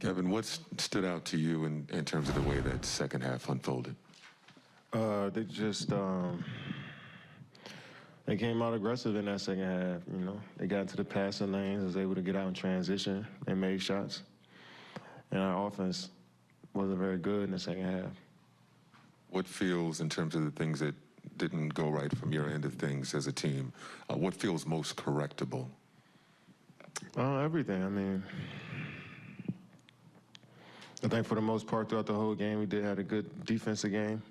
Kevin, what stood out to you in terms of the way that second half unfolded? They just they came out aggressive in that second half. You know, they got into the passing lanes, was able to get out in transition, they made shots, and our offense wasn't very good in the second half. What feels, in terms of the things that didn't go right from your end of things as a team, what feels most correctable? Everything. I mean, I think for the most part throughout the whole game, we did have a good defensive game.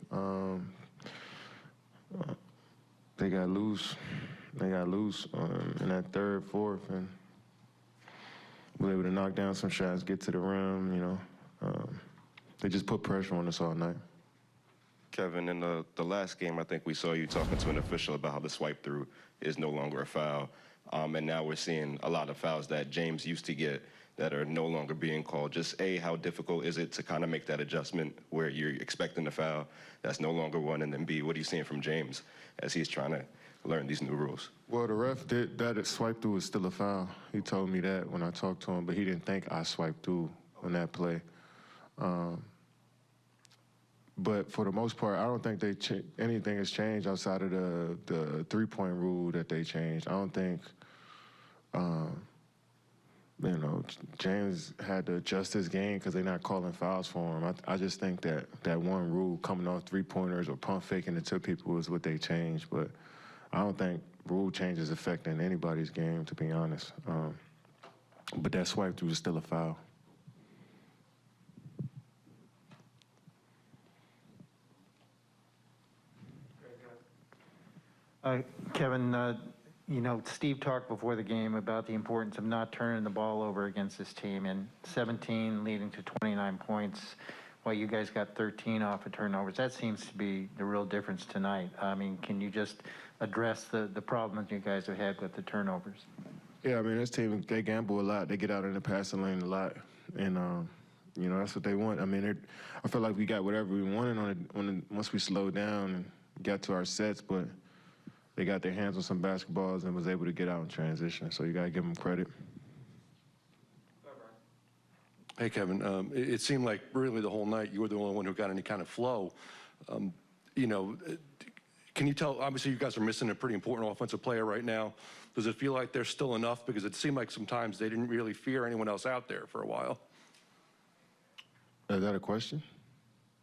They got loose. They got loose in that third, fourth, and we were able to knock down some shots, get to the rim. You know, they just put pressure on us all night. Kevin, in the last game, I think we saw you talking to an official about how the swipe through is no longer a foul. And now we're seeing a lot of fouls that James used to get that are no longer being called. Just A, how difficult is it to kind of make that adjustment where you're expecting the foul that's no longer one, and then B, what are you seeing from James as he's trying to learn these new rules? Well, the ref did that swipe through was still a foul. He told me that when I talked to him, but he didn't think I swiped through on that play. But for the most part, I don't think anything has changed outside of the three-point rule that they changed. I don't think, you know, James had to adjust his game because they're not calling fouls for him. I just think that one rule coming off three-pointers or pump faking it to people is what they changed. But I don't think rule changes affecting anybody's game, to be honest. But that swipe through is still a foul. Kevin, you know, Steve talked before the game about the importance of not turning the ball over against this team, and 17 leading to 29 points, while you guys got 13 off of turnovers. That seems to be the real difference tonight. I mean, can you just address the problems you guys have had with the turnovers? Yeah, I mean, this team, they gamble a lot. They get out in the passing lane a lot, and you know, that's what they want. I mean, I feel like we got whatever we wanted once we slowed down and got to our sets, but they got their hands on some basketballs and was able to get out in transition. So you got to give them credit. Hey, Kevin. It seemed like really the whole night you were the only one who got any kind of flow. You know, can you tell, obviously you guys are missing a pretty important offensive player right now. Does it feel like there's still enough? Because it seemed like sometimes they didn't really fear anyone else out there for a while. Is that a question?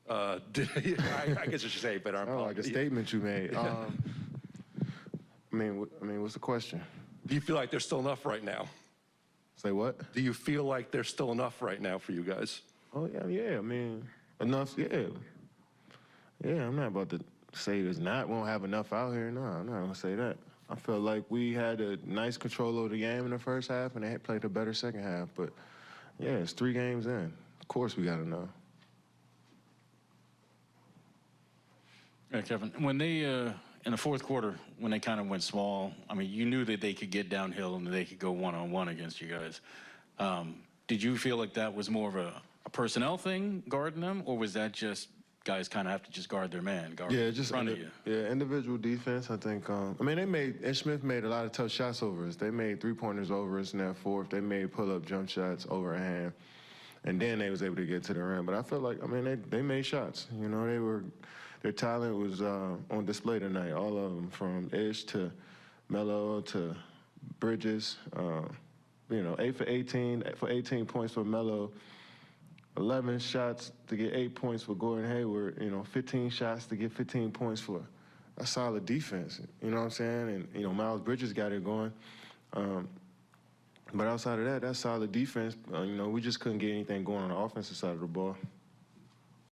I guess I should say, but oh, like a statement you made. I mean, what's the question? Do you feel like there's still enough right now? Say what? Do you feel like there's still enough right now for you guys? Oh, yeah, I mean, enough, yeah. Yeah, I'm not about to say there's not, we won't have enough out here. No, I'm not gonna say that. I felt like we had a nice control of the game in the first half, and they had played a better second half. But, yeah, it's 3 games in. Of course we gotta know. Yeah, Kevin, when they, in the fourth quarter, when they kind of went small, I mean, you knew that they could get downhill and they could go one-on-one against you guys. Did you feel like that was more of a personnel thing, guarding them, or was that just guys kind of have to just guard their man, guard in front of you? Yeah, individual defense, I think. I mean, Ed Smith made a lot of tough shots over us. They made three-pointers over us in that fourth. They made pull-up jump shots over a hand. And then they was able to get to the rim. But I felt like, I mean, they made shots. You know, their talent was on display tonight, all of them, from Ish to Melo to Bridges. You know, 8 for 18 points for Melo, 11 shots to get 8 points for Gordon Hayward, you know, 15 shots to get 15 points for a solid defense. You know what I'm saying? And, you know, Miles Bridges got it going. But outside of that, that's solid defense. You know, we just couldn't get anything going on the offensive side of the ball.